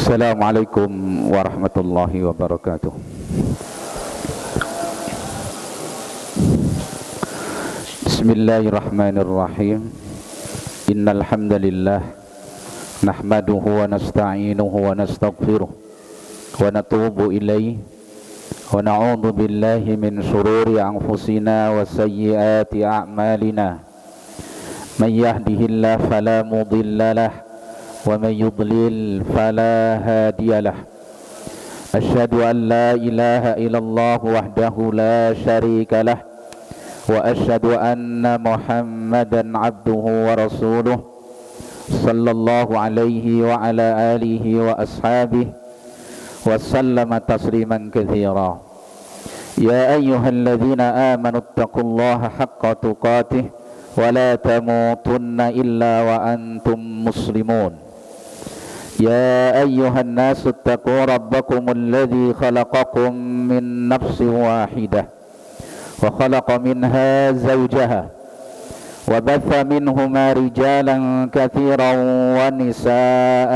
Assalamualaikum warahmatullahi wabarakatuh. Bismillahirrahmanirrahim. Innal hamdalillah nahmaduhu wa nasta'inuhu wa nastaghfiruh wa natubu ilaihi wa na'udzu billahi min shururi anfusina wa sayyiati a'malina. May yahdihillahu fala mudilla lahu ومن يضلل فلا هادي له أشهد أن لا إله إلا الله وحده لا شريك له وأشهد أن محمدا عبده ورسوله صلى الله عليه وعلى آله وأصحابه وسلم تسليما كثيرا يا أيها الذين آمنوا اتقوا الله حق تقاته ولا تموتن إلا وأنتم مسلمون يا أيها الناس اتقوا ربكم الذي خلقكم من نفس واحدة وخلق منها زوجها وبث منهما رجالا كثيرا ونساء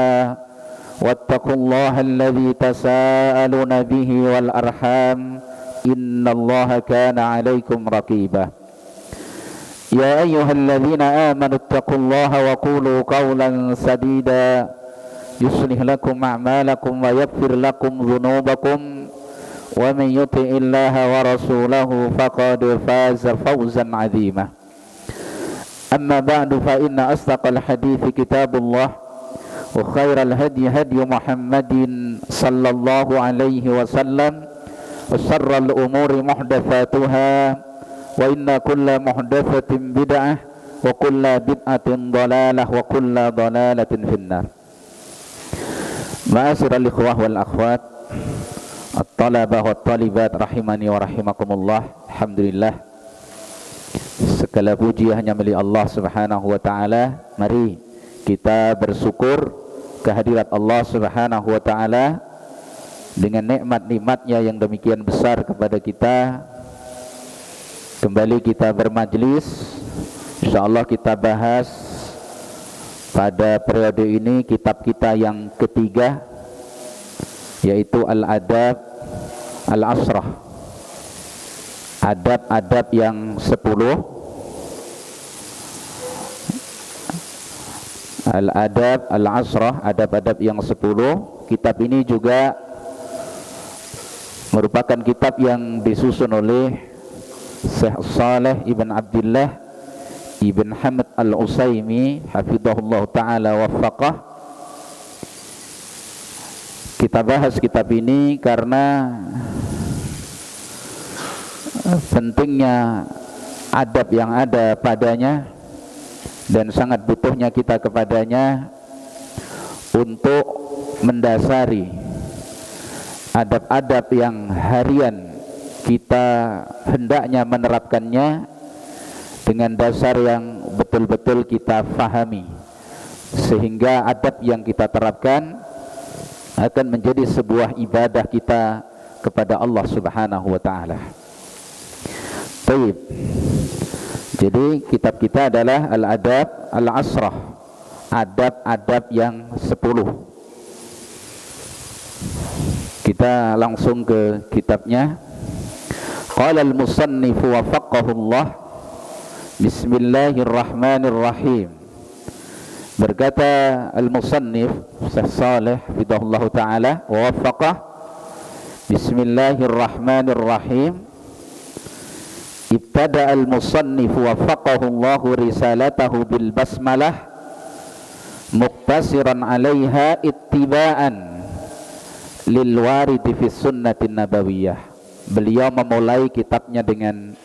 واتقوا الله الذي تساءلون به والأرحام إن الله كان عليكم رقيبا يا أيها الذين آمنوا اتقوا الله وقولوا قولا سديدا يصلح لكم أعمالكم ويغفر لكم ذنوبكم ومن يطع الله ورسوله فقد فاز فوزا عظيما أما بعد فإن أصدق الحديث كتاب الله وخير الهدي هدي محمد صلى الله عليه وسلم وشر الأمور محدثاتها وإن كل محدثة بدعة وكل بدعة ضلالة وكل ضلالة في النار. Ma'asyiral ikhwah wal akhwat, at-talabah wat talibat rahimani wa rahimakumullah. Alhamdulillah, segala puji hanya milik Allah Subhanahu wa taala. Mari kita bersyukur kehadirat Allah Subhanahu wa taala dengan nikmat-nikmatnya yang demikian besar kepada kita. Kembali kita bermajlis, insyaallah kita bahas pada periode ini kitab kita yang ketiga, yaitu Al-Adab Al-Asrah, adab-adab yang 10. Al-Adab Al-Asrah, adab-adab yang 10. Kitab ini juga merupakan kitab yang disusun oleh Syekh Saleh Ibn Abdullah Ibn Hamad Al-Utsaimin hafidhahullah ta'ala waffaqah. Kita bahas kitab ini karena pentingnya adab yang ada padanya dan sangat butuhnya kita kepadanya untuk mendasari adab-adab yang harian kita hendaknya menerapkannya dengan dasar yang betul-betul kita fahami, sehingga adab yang kita terapkan akan menjadi sebuah ibadah kita kepada Allah Subhanahu wa taala. Baik. Jadi kitab kita adalah Al-Adab Al-Asrah, adab-adab yang 10. Kita langsung ke kitabnya. Qala al-musannif waffaqahu Allah. Bismillahirrahmanirrahim. Berkata al-musannif Syekh Saleh hafidhahullah ta'ala wa waffaqah. Bismillahirrahmanirrahim. Ibtada al-musannif waffaqahu Allah risalatahu bil basmalah muqtasiran 'alaiha ittiba'an lil waridi fi sunnatin nabawiyah. Beliau memulai kitabnya dengan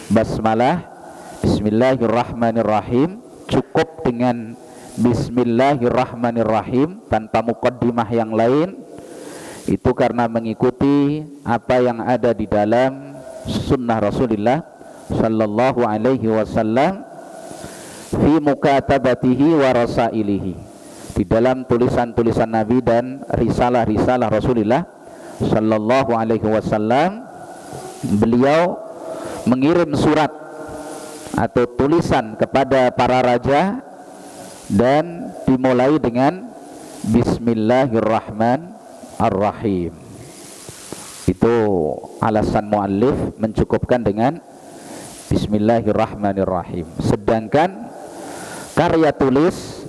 basmalah, Bismillahirrahmanirrahim, cukup dengan Bismillahirrahmanirrahim tanpa muqaddimah yang lain. Itu karena mengikuti apa yang ada di dalam sunnah Rasulullah sallallahu alaihi wasallam fi mukatabatihi wa rasailihi, di dalam tulisan-tulisan Nabi dan risalah-risalah Rasulullah sallallahu alaihi wasallam. Beliau mengirim surat atau tulisan kepada para raja dan dimulai dengan Bismillahirrahmanirrahim. Itu alasan muallif mencukupkan dengan Bismillahirrahmanirrahim. Sedangkan karya tulis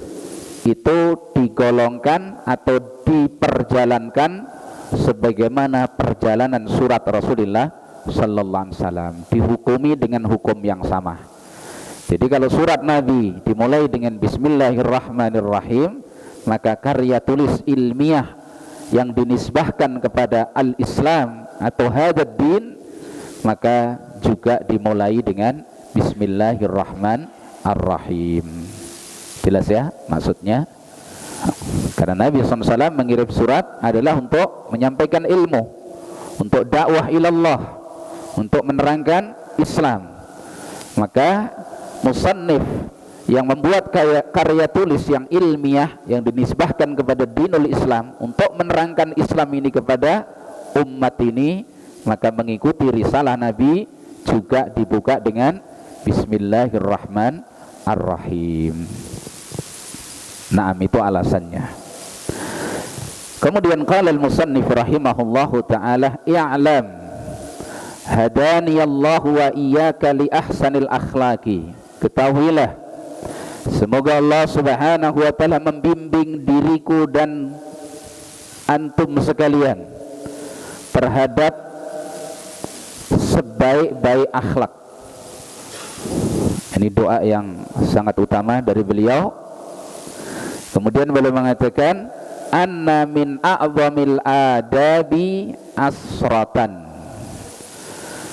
itu digolongkan atau diperjalankan sebagaimana perjalanan surat Rasulullah sallallahu alaihi wasallam, dihukumi dengan hukum yang sama. Jadi kalau surat Nabi dimulai dengan Bismillahirrahmanirrahim, maka karya tulis ilmiah yang dinisbahkan kepada al-Islam atau hadad din, maka juga dimulai dengan Bismillahirrahmanirrahim. Jelas ya maksudnya? Karena Nabi SAW mengirim surat adalah untuk menyampaikan ilmu, untuk dakwah ilallah, untuk menerangkan Islam. Maka musannif yang membuat karya tulis yang ilmiah yang dinisbahkan kepada dinul Islam untuk menerangkan Islam ini kepada umat ini, maka mengikuti risalah Nabi juga dibuka dengan Bismillahirrahmanirrahim. Naam, itu alasannya. Kemudian qala al-musannif rahimahullahu ta'ala, i'lam hadani Allah wa iyyaka li ahsanil akhlaqi. Ketahuilah, semoga Allah subhanahu wa ta'ala membimbing diriku dan antum sekalian terhadap sebaik-baik akhlak. Ini doa yang sangat utama dari beliau. Kemudian beliau mengatakan, anna min a'zamil adabi asratan.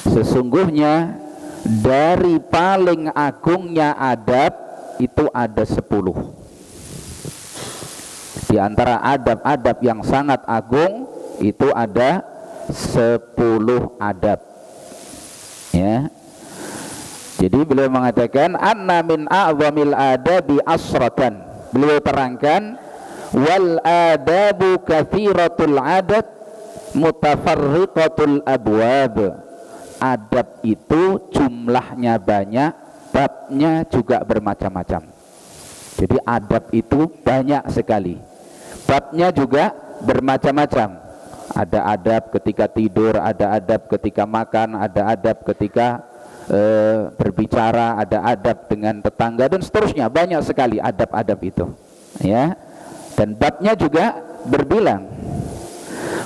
Sesungguhnya dari paling agungnya adab itu ada 10. Di antara adab-adab yang sangat agung itu ada 10 adab. Ya. Jadi beliau mengatakan anna min a'zamil adabi asratan. Beliau terangkan, wal adabu katsiratul adad mutafarriqatul abwab. Adab itu jumlahnya banyak, babnya juga bermacam-macam. Jadi adab itu banyak sekali, babnya juga bermacam-macam. Ada adab ketika tidur, ada adab ketika makan, ada adab ketika berbicara, ada adab dengan tetangga dan seterusnya. Banyak sekali adab-adab itu, ya. Dan babnya juga berbilang.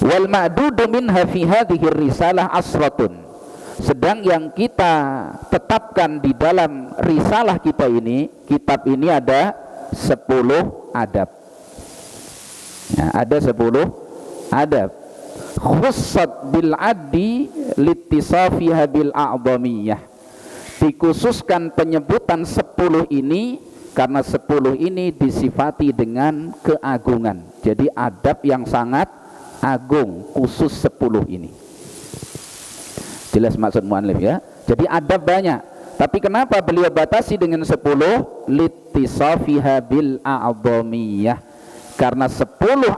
Wal ma'dudu minha fi hadhihi risalah asratun. Sedang yang kita tetapkan di dalam risalah kita ini, kitab ini ada 10 adab. Ya, ada 10 adab. Khussat bil addi littisafiha bil a'dhamiyah. Dikhususkan penyebutan 10 ini karena 10 ini disifati dengan keagungan. Jadi adab yang sangat agung, khusus 10 ini. Jelas maksud mu'allif ya. Jadi adab banyak, tapi kenapa beliau batasi dengan 10? Littisafiha bil a'dhamiyah. Karena 10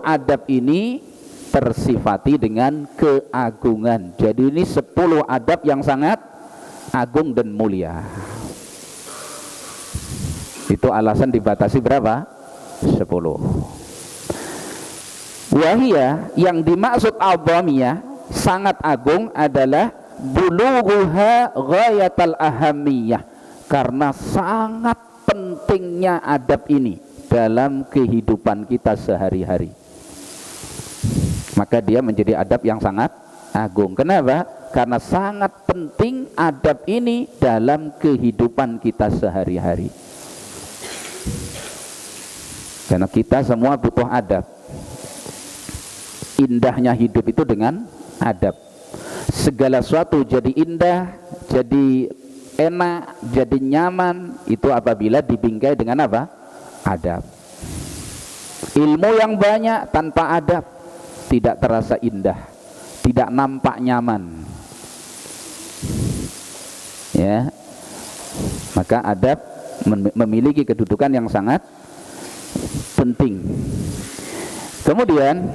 adab ini tersifati dengan keagungan. Jadi ini 10 adab yang sangat agung dan mulia. Itu alasan dibatasi berapa? 10. Wahia, yang dimaksud a'dhamiyah sangat agung adalah bulughuha ghayatal ahamiyah, karena sangat pentingnya adab ini dalam kehidupan kita sehari-hari. Maka dia menjadi adab yang sangat agung. Kenapa? Karena sangat penting adab ini dalam kehidupan kita sehari-hari. Karena kita semua butuh adab. Indahnya hidup itu dengan adab. Segala sesuatu jadi indah, jadi enak, jadi nyaman itu apabila dibingkai dengan apa? Adab. Ilmu yang banyak tanpa adab tidak terasa indah, tidak nampak nyaman. Ya, maka adab memiliki kedudukan yang sangat penting. Kemudian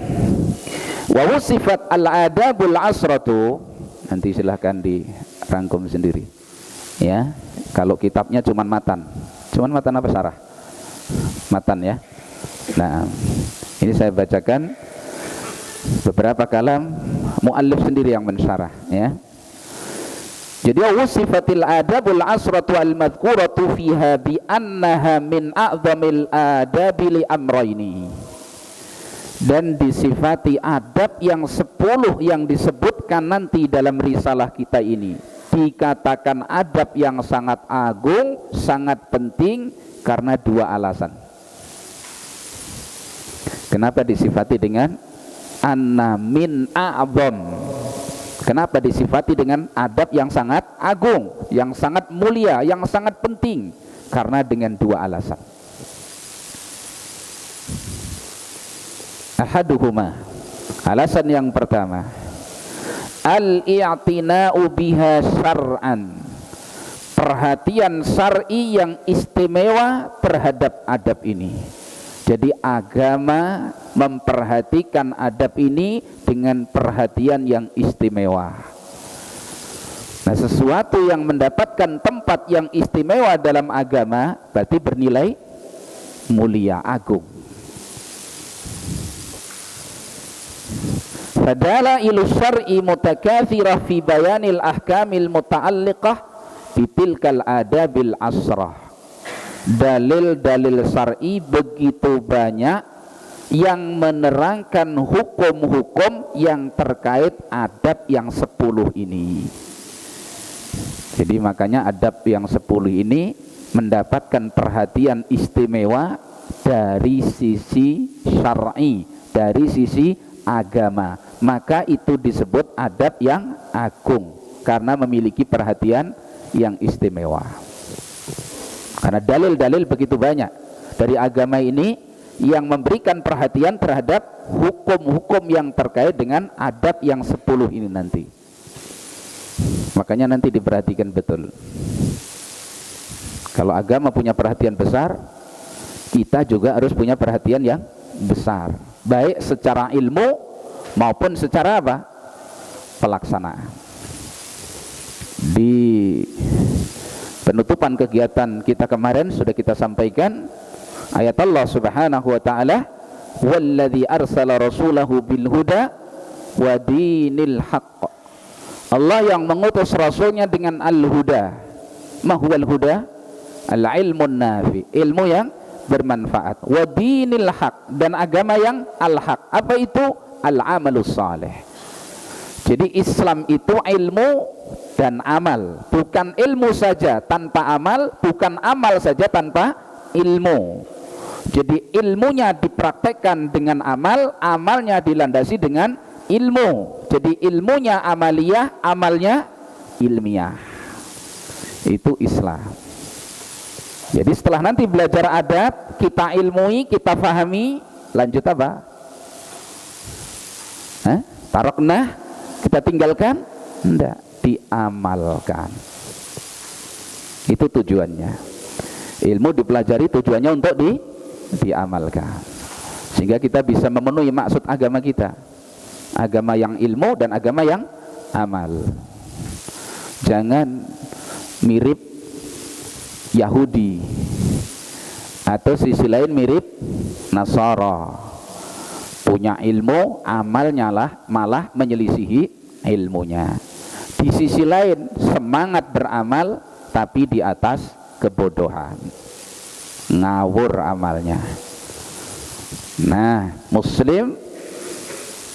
wa wasifat al-adabul asratu, nanti silahkan dirangkum sendiri. Ya, kalau kitabnya cuman matan apa sarah? Matan ya. Nah, Ini saya bacakan beberapa kalam muallif sendiri yang mensyarah, ya. Jadi wasifatil adabul asratu al madhkuratu fiha bi annaha min a'zamil adabi li amrayni. Dan disifati adab yang 10 yang disebutkan nanti dalam risalah kita ini, dikatakan adab yang sangat agung, sangat penting karena 2 alasan. Kenapa disifati dengan anna min a'zam? Kenapa disifati dengan adab yang sangat agung, yang sangat mulia, yang sangat penting? Karena dengan 2 alasan. Ahaduhuma, alasan yang pertama, al-i'tina'u biha syar'an, perhatian syar'i yang istimewa terhadap adab ini. Jadi agama memperhatikan adab ini dengan perhatian yang istimewa. Nah, sesuatu yang mendapatkan tempat yang istimewa dalam agama berarti bernilai mulia, agung. Fadala ilu syar'i mutakathirah fi bayanil ahkamil muta'alliqah bitilkal adabil asrah. Dalil-dalil syar'i begitu banyak yang menerangkan hukum-hukum yang terkait adab yang 10 ini. Jadi makanya adab yang 10 ini mendapatkan perhatian istimewa dari sisi syar'i, dari sisi agama. Maka itu disebut adab yang agung karena memiliki perhatian yang istimewa. Karena dalil-dalil begitu banyak dari agama ini yang memberikan perhatian terhadap hukum-hukum yang terkait dengan adab yang 10 ini nanti. Makanya nanti diperhatikan betul. Kalau agama punya perhatian besar, kita juga harus punya perhatian yang besar, baik secara ilmu maupun secara apa? Pelaksanaan. Di penutupan kegiatan kita kemarin sudah kita sampaikan ayat Allah Subhanahu wa taala, "Walladzi arsala rasulahu bil huda wa dinil haqq." Allah yang mengutus rasulnya dengan al-huda. Ma huwal huda? Al-ilmun nafi, ilmu yang bermanfaat. Wa dinil haqq, dan agama yang al-haq. Apa itu? Al-amalus salih. Jadi Islam itu ilmu dan amal, bukan ilmu saja tanpa amal, bukan amal saja tanpa ilmu. Jadi ilmunya dipraktekkan dengan amal, amalnya dilandasi dengan ilmu. Jadi ilmunya amaliyah, amalnya ilmiah. Itu Islam. Jadi setelah nanti belajar adab, kita ilmui, kita fahami, lanjut apa? Taroknah, kita tinggalkan? Enggak, diamalkan. Itu tujuannya. Ilmu dipelajari tujuannya untuk diamalkan, sehingga kita bisa memenuhi maksud agama kita, agama yang ilmu dan agama yang amal. Jangan mirip Yahudi atau sisi lain mirip Nasara, punya ilmu, amalnya malah menyelisihi ilmunya. Di sisi lain semangat beramal tapi di atas kebodohan, ngawur amalnya. Nah, Muslim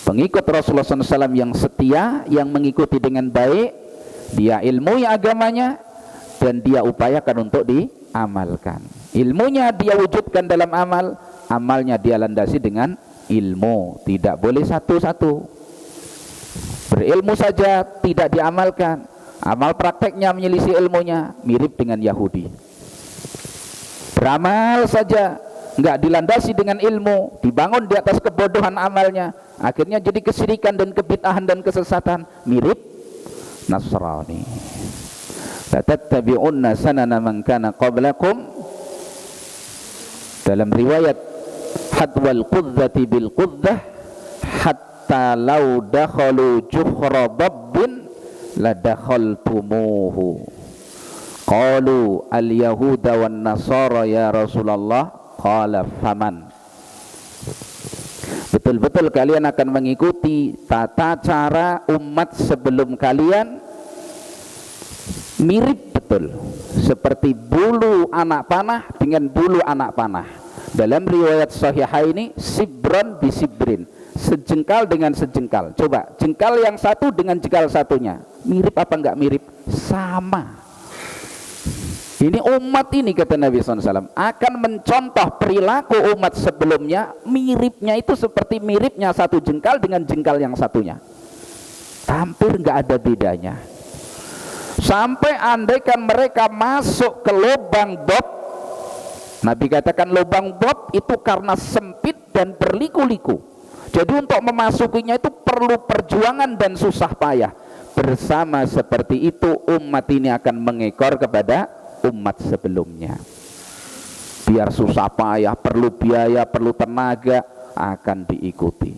pengikut Rasulullah SAW yang setia, yang mengikuti dengan baik, dia ilmui agamanya dan dia upayakan untuk diamalkan. Ilmunya dia wujudkan dalam amal, amalnya dia landasi dengan ilmu. Tidak boleh satu-satu. Berilmu saja tidak diamalkan, amal prakteknya menyelisih ilmunya, mirip dengan Yahudi. Beramal saja enggak dilandasi dengan ilmu, dibangun di atas kebodohan amalnya, akhirnya jadi kesyirikan dan kebid'ahan dan kesesatan, mirip Nasrani. Latattabi'unna sanana man kana qablakum, dalam riwayat hadwal qudzati bil qudzah hatta law dakhalu juhra dabbin la dakhaltumuhu. Qalu al yahuda wan nasara ya Rasulullah, qala faman. betul-betul kalian akan mengikuti tata cara umat sebelum kalian, mirip betul seperti bulu anak panah dengan bulu anak panah. Dalam riwayat Sahihaini, sibron bisibrin, sejengkal dengan sejengkal. Coba jengkal yang satu dengan jengkal satunya, mirip apa enggak mirip? Sama. Ini umat ini, kata Nabi SAW, akan mencontoh perilaku umat sebelumnya, miripnya itu seperti miripnya satu jengkal dengan jengkal yang satunya, hampir nggak ada bedanya. Sampai andaikan mereka masuk ke lubang bob, Nabi katakan lubang bob itu karena sempit dan berliku-liku, jadi untuk memasukinya itu perlu perjuangan dan susah payah. Bersama seperti itu umat ini akan mengekor kepada umat sebelumnya. Biar susah payah, perlu biaya, perlu tenaga, akan diikuti.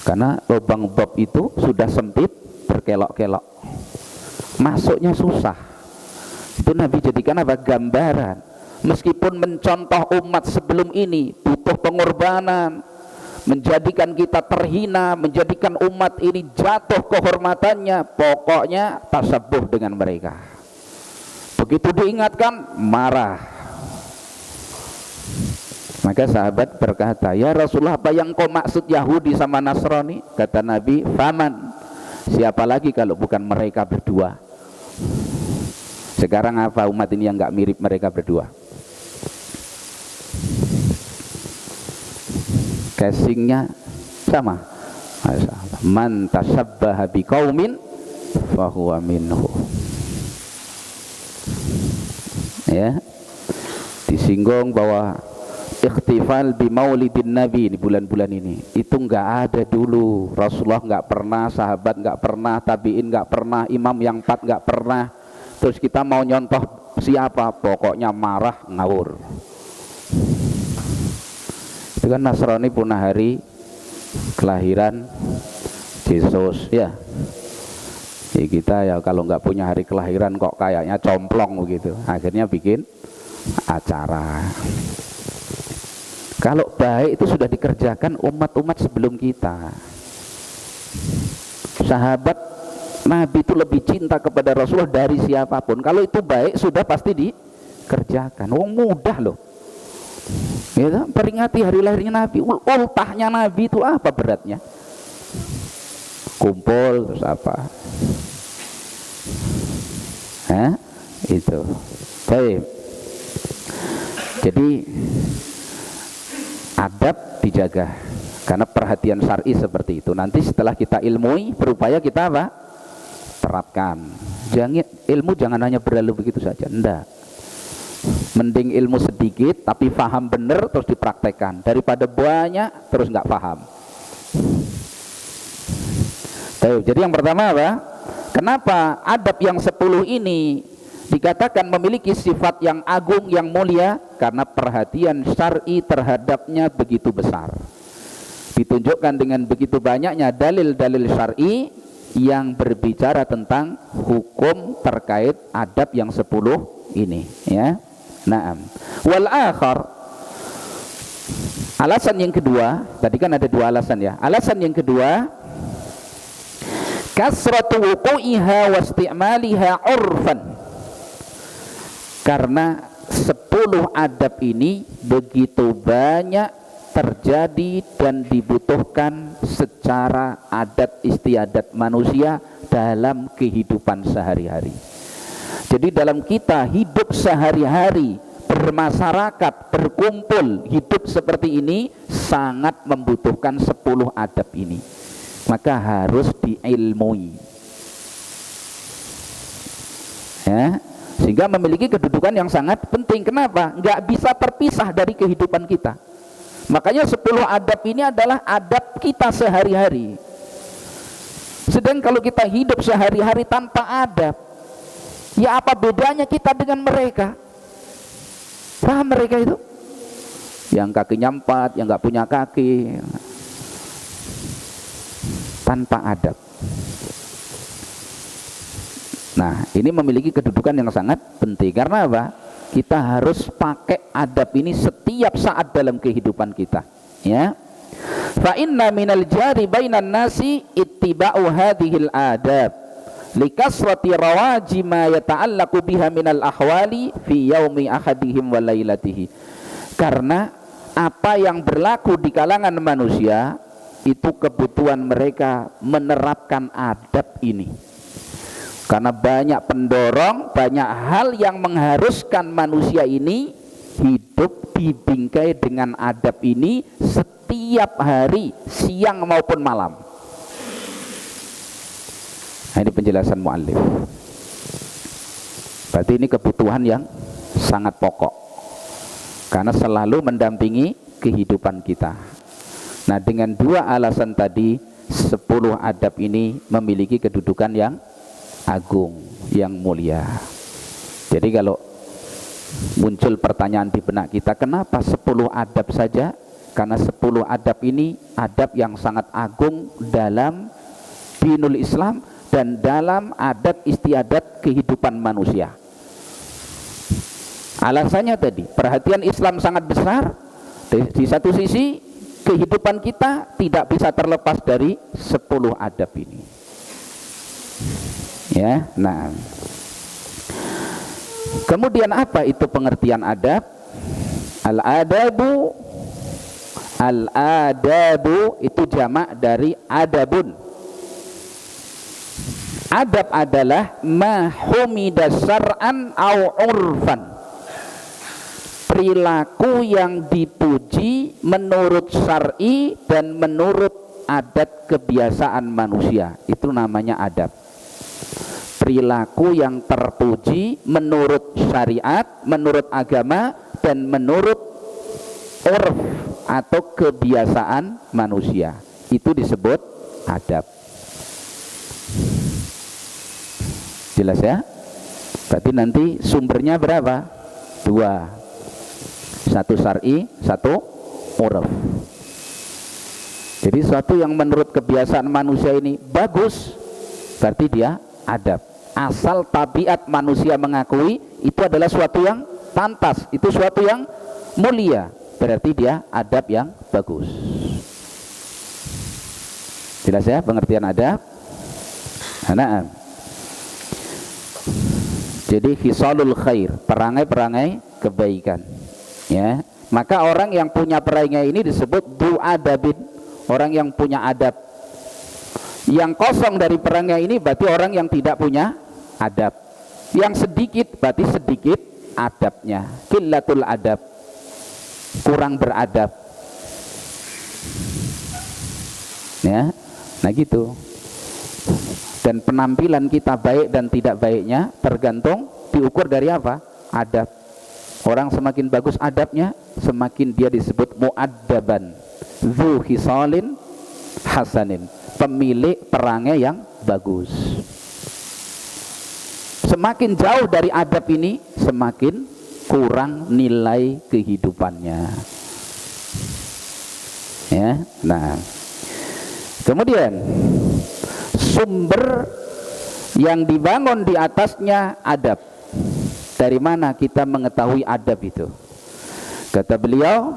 Karena lubang bob itu sudah sempit, berkelok-kelok, masuknya susah. Itu Nabi jadikan apa? Gambaran. Meskipun mencontoh umat sebelum ini butuh pengorbanan, menjadikan kita terhina, menjadikan umat ini jatuh kehormatannya, pokoknya tasabuh dengan mereka. Begitu diingatkan, marah. Maka sahabat berkata, ya Rasulullah, apa yang kau maksud Yahudi sama Nasrani? Kata Nabi, faman, siapa lagi kalau bukan mereka berdua? Sekarang apa umat ini yang gak mirip mereka berdua? Casingnya sama. Man tasabbaha biqaumin fahuwa minhu. Ya, disinggung bahwa ikhtifal bi maulidin nabi di bulan-bulan ini itu nggak ada dulu. Rasulullah nggak pernah, sahabat nggak pernah, tabiin nggak pernah, imam yang 4 nggak pernah. Terus kita mau nyontoh siapa? Pokoknya marah, ngawur. Itu kan Nasrani punya hari kelahiran Yesus, ya. Ya kita ya kalau nggak punya hari kelahiran kok kayaknya complong begitu, akhirnya bikin acara. Kalau baik itu sudah dikerjakan umat-umat sebelum kita. Sahabat Nabi itu lebih cinta kepada Rasulullah dari siapapun. Kalau itu baik sudah pasti dikerjakan. Oh mudah loh. Ya, peringati hari lahirnya Nabi, ultahnya Nabi itu apa beratnya? Kumpul terus apa? Itu baik. Jadi adab dijaga karena perhatian syar'i seperti itu. Nanti setelah kita ilmui, berupaya kita apa? Terapkan. Ilmu jangan hanya berlalu begitu saja, enggak. Mending ilmu sedikit tapi paham benar terus dipraktekkan daripada banyak terus nggak paham. Jadi yang pertama apa? Kenapa adab yang 10 ini dikatakan memiliki sifat yang agung, yang mulia? Karena perhatian syar'i terhadapnya begitu besar. Ditunjukkan dengan begitu banyaknya dalil-dalil syar'i yang berbicara tentang hukum terkait adab yang 10 ini, ya. Naam. Wal akhar, alasan yang kedua, tadi kan ada 2 alasan ya. Alasan yang kedua, kasratu wuqu'iha wa isti'maliha urfan. Karena 10 adab ini begitu banyak terjadi dan dibutuhkan secara adat istiadat manusia dalam kehidupan sehari-hari. Jadi dalam kita hidup sehari-hari, bermasyarakat, berkumpul, hidup seperti ini sangat membutuhkan 10 adab ini. Maka harus diilmui, ya, sehingga memiliki kedudukan yang sangat penting. Kenapa? Nggak bisa terpisah dari kehidupan kita. Makanya 10 adab ini adalah adab kita sehari-hari. Sedang kalau kita hidup sehari-hari tanpa adab, ya apa bedanya kita dengan mereka? Paham mereka itu? Yang kakinya 4, yang nggak punya kaki, tanpa adab. Nah, ini memiliki kedudukan yang sangat penting. Karena apa? Kita harus pakai adab ini setiap saat dalam kehidupan kita, ya. Fa inna minal jari bainan nasi ittiba'u hadhil adab likasrati rawaji ma yata'allaqu biha minal ahwali fi yaumi ahadihim wa lailatihi. Karena apa yang berlaku di kalangan manusia itu kebutuhan mereka menerapkan adab ini. Karena banyak pendorong, banyak hal yang mengharuskan manusia ini hidup dibingkai dengan adab ini setiap hari, siang maupun malam. Nah, ini penjelasan muallif. Berarti ini kebutuhan yang sangat pokok, karena selalu mendampingi kehidupan kita. Nah, dengan dua alasan tadi, 10 adab ini memiliki kedudukan yang agung, yang mulia. Jadi kalau muncul pertanyaan di benak kita, kenapa 10 adab saja? Karena 10 adab ini adab yang sangat agung dalam dinul Islam dan dalam adat istiadat kehidupan manusia. Alasannya tadi, perhatian Islam sangat besar. Di satu sisi, kehidupan kita tidak bisa terlepas dari 10 adab ini. Ya, nah. Kemudian apa itu pengertian adab? Al-adabu itu jamak dari adabun. Adab adalah ma humida syar'an au urfan, perilaku yang dipuji menurut syar'i dan menurut adat kebiasaan manusia. Itu namanya adab. Perilaku yang terpuji menurut syariat, menurut agama, dan menurut urf atau kebiasaan manusia. Itu disebut adab. Jelas ya? Berarti nanti sumbernya berapa? 2. Satu syar'i, satu urf. Jadi sesuatu yang menurut kebiasaan manusia ini bagus, berarti dia adab. Asal tabiat manusia mengakui itu adalah suatu yang pantas, itu suatu yang mulia, berarti dia adab yang bagus. Jelas ya pengertian adab? Nah, jadi khisalul khair, perangai-perangai kebaikan, ya. Maka orang yang punya perangai ini disebut du adabin, orang yang punya adab. Yang kosong dari perangai ini berarti orang yang tidak punya adab. Yang sedikit berarti sedikit adabnya, qillatul adab, kurang beradab, ya. Nah gitu. Dan penampilan kita baik dan tidak baiknya tergantung diukur dari apa? Adab. Orang semakin bagus adabnya, semakin dia disebut muaddaban, dzu khisalin hasanin, pemilik perangai yang bagus. Semakin jauh dari adab ini, semakin kurang nilai kehidupannya. Ya, nah. Kemudian sumber yang dibangun di atasnya adab. Dari mana kita mengetahui adab itu? Kata beliau,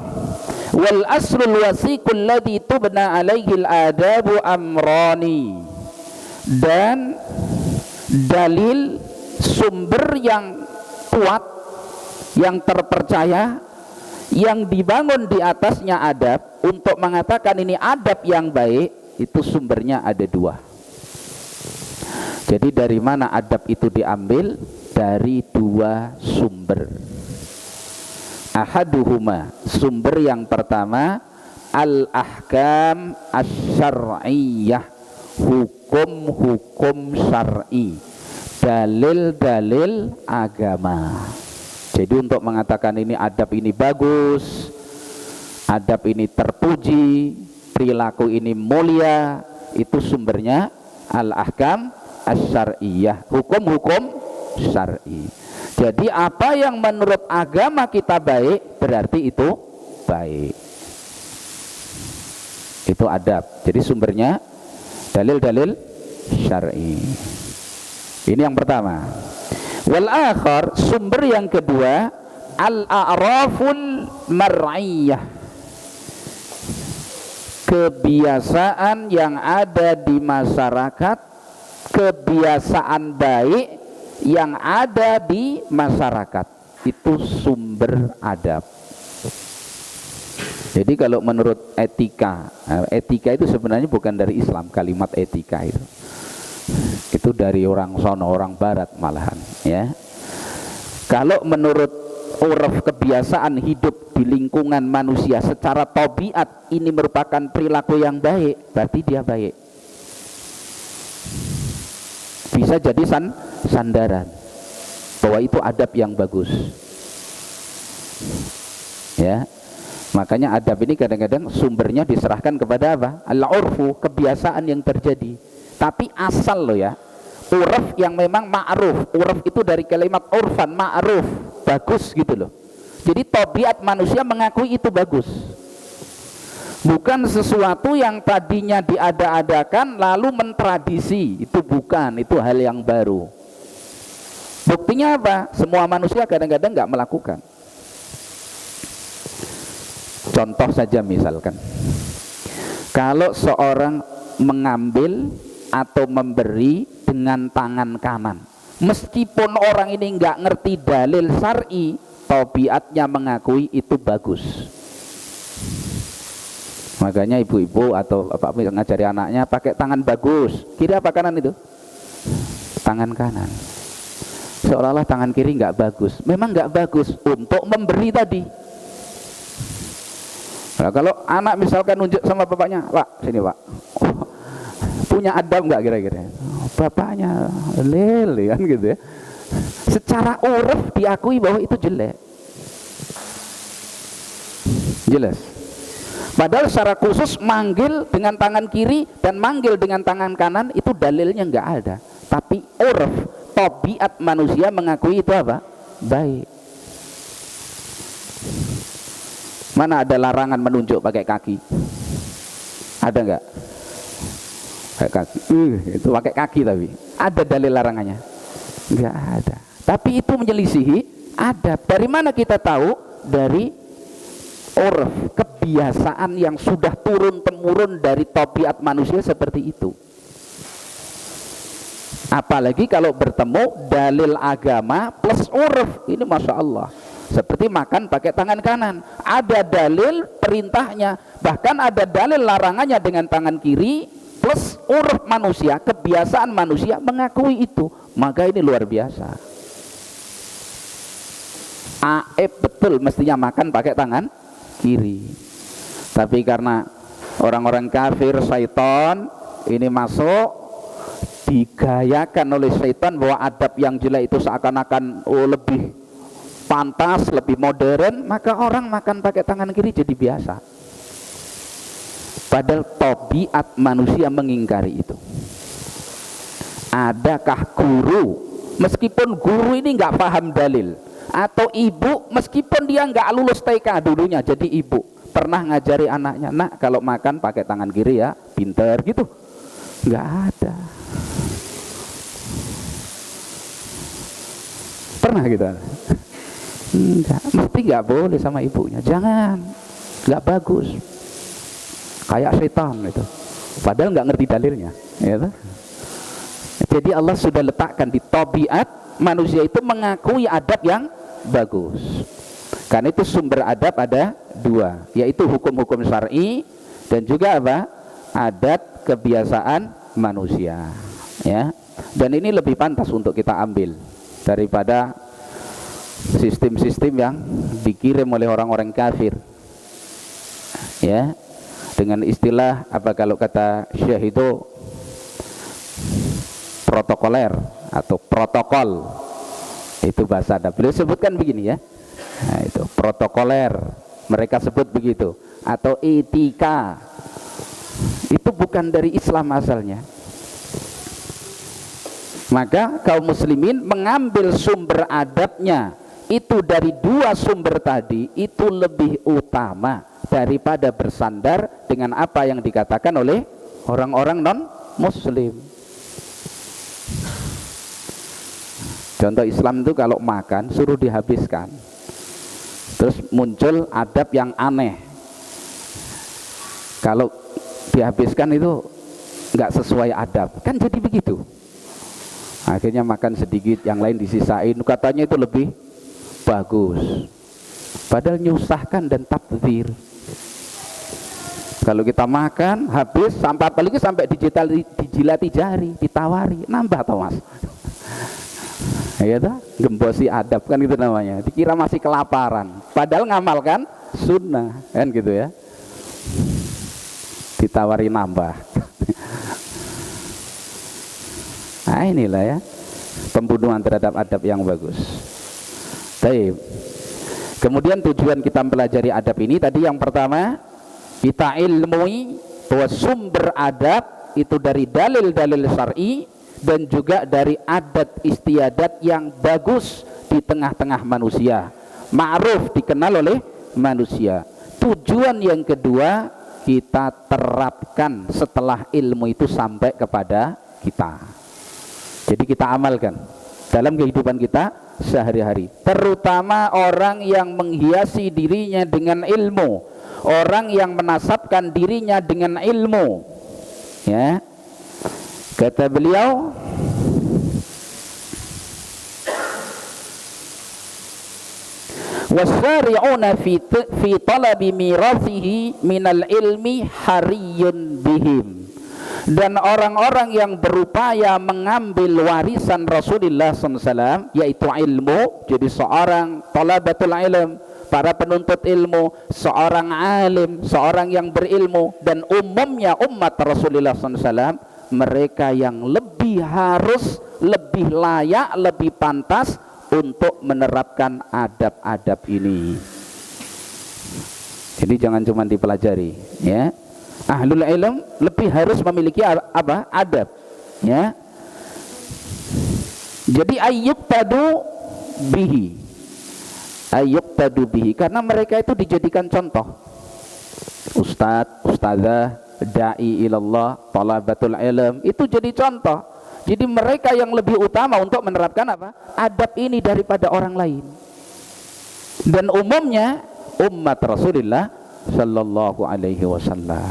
wal aslul wasiqul ladzi tubna alaihil adabu amrani. Dan dalil sumber yang kuat, yang terpercaya, yang dibangun di atasnya adab, untuk mengatakan ini adab yang baik, itu sumbernya ada 2. Jadi dari mana adab itu diambil? Dari 2 sumber. Ahaduhuma, sumber yang pertama, al-ahkam asy-syar'iyyah, hukum-hukum syar'i, dalil-dalil agama. Jadi untuk mengatakan ini adab ini bagus, adab ini terpuji, perilaku ini mulia, itu sumbernya al-ahkam asy-syar'iyyah, hukum-hukum syar'i. Jadi apa yang menurut agama kita baik, berarti itu baik. Itu adab. Jadi sumbernya dalil-dalil syar'i. Ini yang pertama. Wal akhar, sumber yang kedua, al-a'raful mar'iyah, kebiasaan yang ada di masyarakat, kebiasaan baik yang ada di masyarakat, itu sumber adab. Jadi kalau menurut etika, etika itu sebenarnya bukan dari Islam, kalimat etika itu dari orang sono, orang barat malahan, ya. Kalau menurut uruf kebiasaan hidup di lingkungan manusia secara tabiat ini merupakan perilaku yang baik, berarti dia baik. Bisa jadi sandaran bahwa itu adab yang bagus, ya. Makanya adab ini kadang-kadang sumbernya diserahkan kepada apa? Al-urfu, kebiasaan yang terjadi. Tapi asal loh ya, uruf yang memang ma'ruf. Uruf itu dari kalimat urfan, ma'ruf, bagus gitu loh. Jadi tabiat manusia mengakui itu bagus. Bukan sesuatu yang tadinya diada-adakan lalu mentradisi. Itu bukan, itu hal yang baru. Buktinya apa? Semua manusia kadang-kadang nggak melakukan. Contoh saja misalkan, kalau seorang mengambil atau memberi dengan tangan kanan, meskipun orang ini nggak ngerti dalil syar'i, tabiatnya mengakui itu bagus. Makanya ibu-ibu atau bapak ngajari anaknya pakai tangan bagus, kiri apa kanan itu? Tangan kanan. Seolah-olah tangan kiri nggak bagus. Memang nggak bagus untuk memberi tadi. Nah, kalau anak misalkan nunjuk sama bapaknya, Pak, sini Pak, punya adab nggak kira-kira? Bapaknya lele kan gitu ya. Secara uruf diakui bahwa itu jelek, jelas. Padahal secara khusus manggil dengan tangan kiri dan manggil dengan tangan kanan itu dalilnya nggak ada. Tapi uruf, tabiat manusia mengakui itu apa? Baik. Mana ada larangan menunjuk pakai kaki? Ada nggak? Pakai kaki. Itu pakai kaki tapi ada dalil larangannya? Nggak ada. Tapi itu menyelisihi adab. Dari mana kita tahu? Dari urf, kebiasaan yang sudah turun-temurun dari tabiat manusia seperti itu. Apalagi kalau bertemu dalil agama plus urf, ini masya Allah. Seperti makan pakai tangan kanan, ada dalil perintahnya, bahkan ada dalil larangannya dengan tangan kiri, plus uruf manusia, kebiasaan manusia mengakui itu. Maka ini luar biasa. Aib betul mestinya makan pakai tangan kiri, tapi karena orang-orang kafir, syaitan ini masuk, digayakan oleh syaitan bahwa adab yang jelek itu seakan-akan lebih pantas, lebih modern, maka orang makan pakai tangan kiri jadi biasa. Padahal tabiat manusia mengingkari itu. Adakah guru, meskipun guru ini nggak paham dalil, atau ibu meskipun dia nggak lulus TK dulunya jadi ibu, pernah ngajari anaknya, nak kalau makan pakai tangan kiri ya, pinter gitu? Nggak ada. Pernah gitu? Enggak, mesti nggak boleh sama ibunya, jangan, nggak bagus, kayak setan itu, padahal nggak ngerti dalilnya, ya. Jadi Allah sudah letakkan di tabiat manusia itu mengakui adab yang bagus. Karena itu sumber adab ada dua, yaitu hukum-hukum syar'i dan juga apa? Adat kebiasaan manusia, ya. Dan ini lebih pantas untuk kita ambil daripada sistem-sistem yang dikirim oleh orang-orang kafir, ya, dengan istilah apa kalau kata Syekh itu protokoler atau protokol, itu bahasa Arab. Beliau sebutkan begini ya, nah, itu protokoler, mereka sebut begitu, atau etika, itu bukan dari Islam asalnya. Maka kaum muslimin mengambil sumber adabnya itu dari dua sumber tadi, itu lebih utama daripada bersandar dengan apa yang dikatakan oleh orang-orang non muslim. Contoh Islam itu kalau makan suruh dihabiskan, terus muncul adab yang aneh. Kalau dihabiskan itu nggak sesuai adab, kan jadi begitu. Akhirnya makan sedikit, yang lain disisain, katanya itu lebih bagus, padahal nyusahkan dan tabdzir. Kalau kita makan habis, sampai apalagi sampai dijilati jari, ditawari, nambah atau mas? Ya dah, gembosi adab kan itu namanya. Dikira masih kelaparan, padahal ngamalkan sunnah kan gitu ya. Ditawari nambah. Nah inilah ya, pembunuhan terhadap adab yang bagus. Baik. Kemudian tujuan kita mempelajari adab ini tadi yang pertama, kita ilmui bahwa sumber adab itu dari dalil-dalil syar'i dan juga dari adat istiadat yang bagus di tengah-tengah manusia, ma'ruf, dikenal oleh manusia. Tujuan yang kedua, kita terapkan setelah ilmu itu sampai kepada kita. Jadi kita amalkan dalam kehidupan kita sehari-hari, terutama orang yang menghiasi dirinya dengan ilmu, orang yang menasabkan dirinya dengan ilmu, ya. Kata beliau, wasari'una fi talabi mirathihi minal ilmi hariyun bihim. Dan orang-orang yang berupaya mengambil warisan Rasulullah SAW, yaitu ilmu, jadi seorang talabatul ilm, para penuntut ilmu, seorang alim, seorang yang berilmu, dan umumnya umat Rasulullah SAW, mereka yang lebih harus, lebih layak, lebih pantas untuk menerapkan adab-adab ini. Jadi jangan cuma dipelajari, ya. Ahlul ilm lebih harus memiliki apa? Adab, ya. Jadi ayyuqtadu bihi, ayyuqtadu bihi, karena mereka itu dijadikan contoh. Ustadz, ustadzah, da'i ilallah, talabatul ilm, itu jadi contoh. Jadi mereka yang lebih utama untuk menerapkan apa? Adab ini daripada orang lain. Dan umumnya umat Rasulullah Sallallahu Alaihi Wasallam,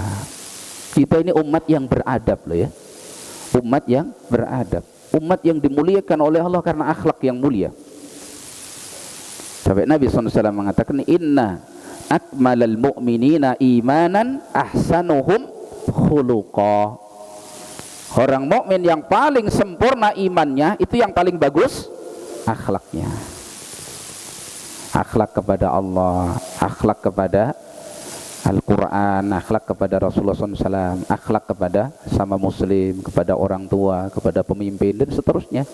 kita ini umat yang beradab loh ya, umat yang beradab, umat yang dimuliakan oleh Allah karena akhlak yang mulia. Sampai Nabi SAW mengatakan, inna akmalal mu'minina imanan ahsanuhum khuluqa. Orang mukmin yang paling sempurna imannya itu yang paling bagus akhlaknya. Akhlak kepada Allah, akhlak kepada Al-Quran, akhlak kepada Rasulullah SAW, akhlak kepada sama muslim, kepada orang tua, kepada pemimpin, dan seterusnya.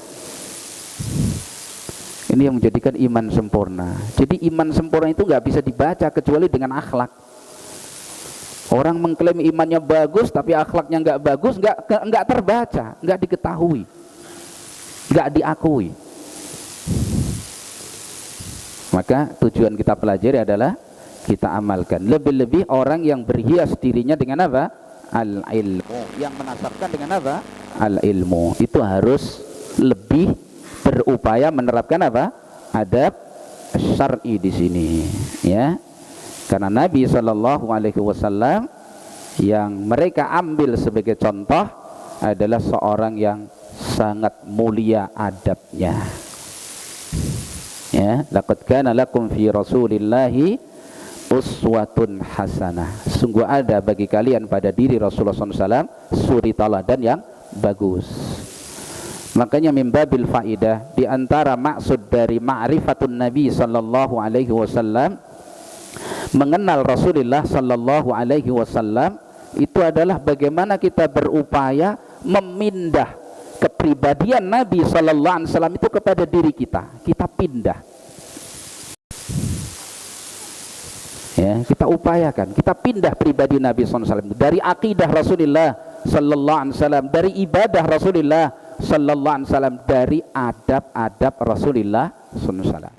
Ini yang menjadikan iman sempurna. Jadi iman sempurna itu nggak bisa dibaca kecuali dengan akhlak. Orang mengklaim imannya bagus tapi akhlaknya nggak bagus, nggak terbaca, nggak diketahui, nggak diakui. Maka tujuan kita pelajari adalah kita amalkan. Lebih-lebih orang yang berhias dirinya dengan apa? Al-ilmu, yang menasabkan dengan apa? Al-ilmu. Itu harus lebih berupaya menerapkan apa? Adab syar'i di sini, ya. Karena Nabi Shallallahu Alaihi Wasallam yang mereka ambil sebagai contoh adalah seorang yang sangat mulia adabnya. Ya, laqad kana lakum fi Rasulillahi uswatun hasanah. Sungguh ada bagi kalian pada diri Rasulullah SAW suri teladan yang bagus. Makanya mimbabil faidah, di antara maksud dari ma'rifatun Nabi sallallahu alaihi wasallam, mengenal Rasulullah sallallahu alaihi wasallam, itu adalah bagaimana kita berupaya memindah kepribadian Nabi sallallahu alaihi wasallam itu kepada diri kita. Kita pindah. Ya, kita upayakan, kita pindah pribadi Nabi SAW dari akidah Rasulullah Sallallahu Alaihi Wasallam, dari ibadah Rasulullah Sallallahu Alaihi Wasallam, dari adab-adab Rasulullah Sallallahu Alaihi Wasallam.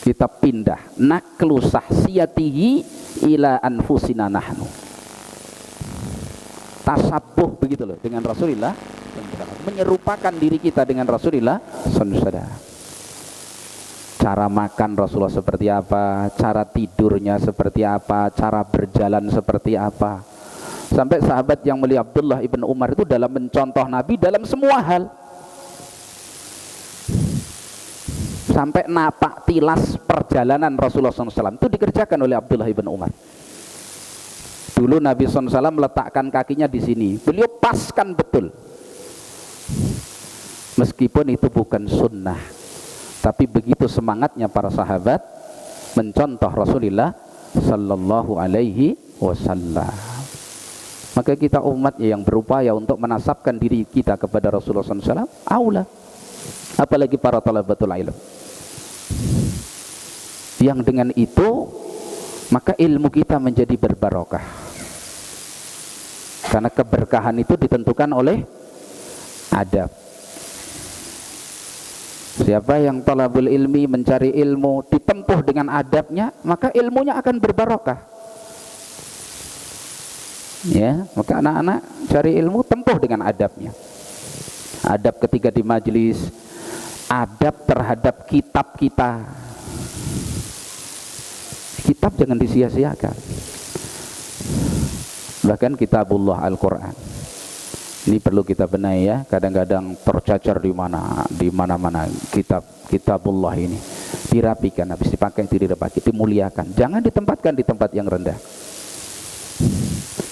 Kita pindah, naklu sahsiyatihi ila anfusina nahnu. Tasabuh begitu loh dengan Rasulullah, menyerupakan diri kita dengan Rasulullah Sallallahu Alaihi Wasallam. cara makan Rasulullah seperti apa, cara tidurnya seperti apa, cara berjalan seperti apa. Sampai sahabat yang mulia Abdullah ibn Umar itu dalam mencontoh Nabi dalam semua hal, sampai napak tilas perjalanan Rasulullah SAW itu dikerjakan oleh Abdullah ibn Umar. Dulu Nabi SAW meletakkan kakinya di sini, beliau paskan betul, meskipun itu bukan sunnah, tapi begitu semangatnya para sahabat mencontoh Rasulullah sallallahu alaihi wasallam. Maka kita umatnya yang berupaya untuk menasabkan diri kita kepada Rasulullah SAW, aula, apalagi para talabatul ilm, yang dengan itu maka ilmu kita menjadi berbarokah, karena keberkahan itu ditentukan oleh adab. Siapa yang talabul ilmi, mencari ilmu ditempuh dengan adabnya, maka ilmunya akan berbarokah. Ya, maka anak-anak cari ilmu tempuh dengan adabnya. Adab ketika di majelis, adab terhadap kitab kita. Kitab jangan disia-siakan. Bahkan kitabullah Al-Quran ini perlu kita benahi ya. Kadang-kadang tercacar di mana-mana kitabullah ini dirapikan, habis dipakai dipakai, dimuliakan. Jangan ditempatkan di tempat yang rendah.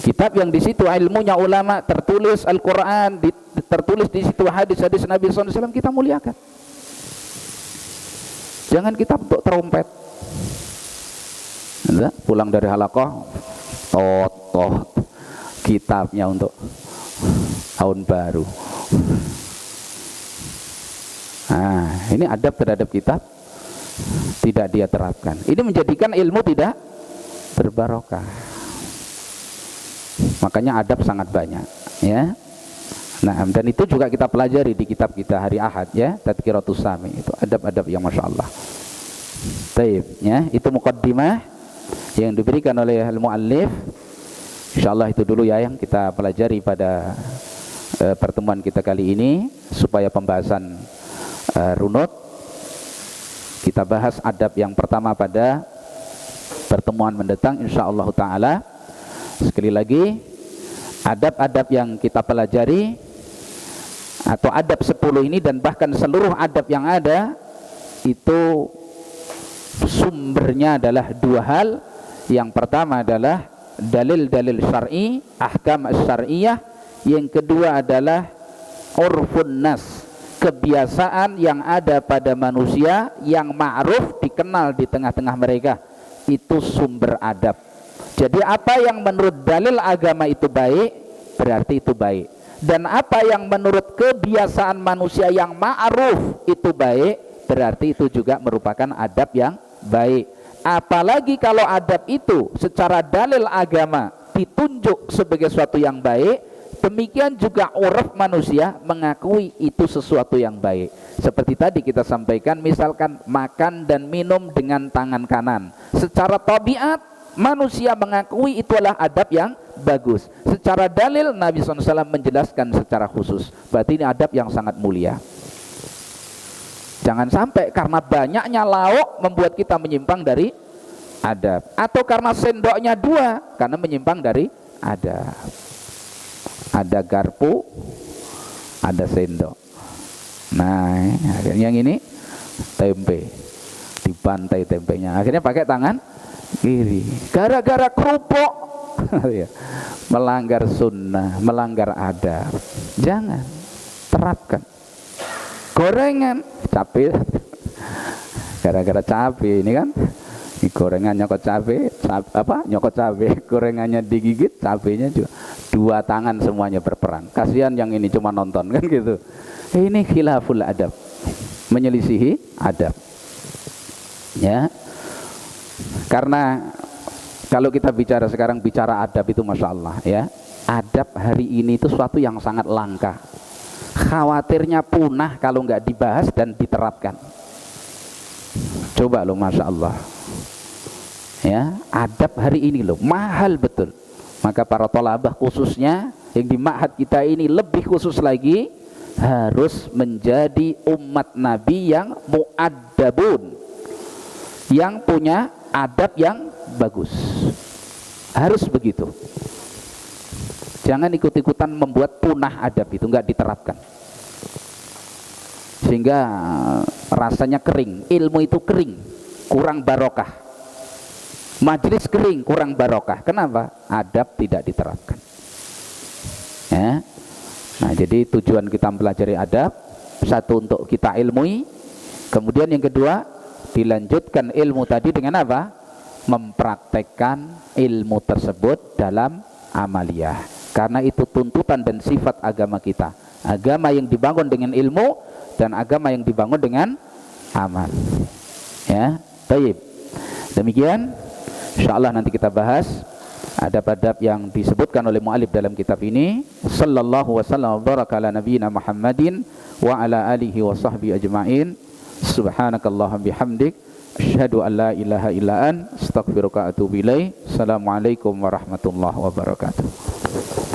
Kitab yang di situ ilmunya ulama, tertulis Al-Quran, tertulis di situ hadis-hadis Nabi SAW, kita muliakan. Jangan kitab untuk trompet. Pulang dari halaqah, kitabnya untuk tahun baru. Nah, ini adab terhadap kitab tidak dia terapkan. Ini menjadikan ilmu tidak berbarokah. Makanya adab sangat banyak, ya. Nah, dan itu juga kita pelajari di kitab kita hari Ahad, ya, Tadhkiratus Sami. Itu adab-adab yang masya Allah. Baik, ya, itu muqaddimah yang diberikan oleh al-muallif. Insyaallah itu dulu ya yang kita pelajari pada pertemuan kita kali ini, supaya pembahasan runut kita bahas adab yang pertama pada pertemuan mendatang insyaallah taala. Sekali lagi, adab-adab yang kita pelajari atau adab 10 ini dan bahkan seluruh adab yang ada itu sumbernya adalah dua hal. Yang pertama adalah dalil-dalil syar'i, ahkam syar'iyah. Yang kedua adalah urfun nas, kebiasaan yang ada pada manusia yang ma'ruf, dikenal di tengah-tengah mereka. Itu sumber adab. Jadi apa yang menurut dalil agama itu baik, berarti itu baik. Dan apa yang menurut kebiasaan manusia yang ma'ruf itu baik, berarti itu juga merupakan adab yang baik. Apalagi kalau adab itu secara dalil agama ditunjuk sebagai sesuatu yang baik, demikian juga uruf manusia mengakui itu sesuatu yang baik. Seperti tadi kita sampaikan, misalkan makan dan minum dengan tangan kanan, secara tabiat manusia mengakui itu adalah adab yang bagus. Secara dalil Nabi SAW menjelaskan secara khusus, berarti ini adab yang sangat mulia. Jangan sampai karena banyaknya lauk membuat kita menyimpang dari adab, atau karena sendoknya dua karena menyimpang dari adab. Ada garpu, ada sendok. Nah, yang ini tempe, dibantai tempenya. Akhirnya pakai tangan kiri. Gara-gara kerupuk, melanggar sunnah, melanggar adab. Jangan, terapkan. Gorengan, cabai, gara-gara cabai ini kan, gorengan nyokot cabai, nyokot cabai, gorengannya digigit, cabainya juga. Dua tangan semuanya berperan. Kasihan yang ini cuma nonton kan gitu. Ini khilaful adab, menyelisihi adab. Ya, karena kalau kita bicara sekarang, bicara adab itu masya Allah ya. Adab hari ini itu suatu yang sangat langka. Khawatirnya punah kalau nggak dibahas dan diterapkan. Coba loh, masya Allah. Ya, adab hari ini loh mahal betul. Maka para thalabah khususnya yang di ma'had kita ini lebih khusus lagi harus menjadi umat Nabi yang mu'addabun, yang punya adab yang bagus. Harus begitu. Jangan ikut-ikutan membuat punah adab itu, enggak diterapkan. Sehingga rasanya kering, ilmu itu kering, kurang barokah. Majelis kering, kurang barokah. Kenapa? Adab tidak diterapkan. Ya. Nah, jadi tujuan kita mempelajari adab, satu untuk kita ilmui, kemudian yang kedua dilanjutkan ilmu tadi dengan apa? Mempraktekkan ilmu tersebut dalam amaliyah. Karena itu tuntutan dan sifat agama kita. Agama yang dibangun dengan ilmu dan agama yang dibangun dengan amal. Ya, baik. Demikian, insyaallah nanti kita bahas adab-adab yang disebutkan oleh mu'alif dalam kitab ini. Sallallahu wasallam wa baraka ala nabiyyina Muhammadin wa ala alihi wa sahbihi ajma'in. Subhanakallahumma bihamdik asyhadu an la ilaha illa anta astaghfiruka wa atubu ilaik. Assalamualaikum warahmatullahi wabarakatuh.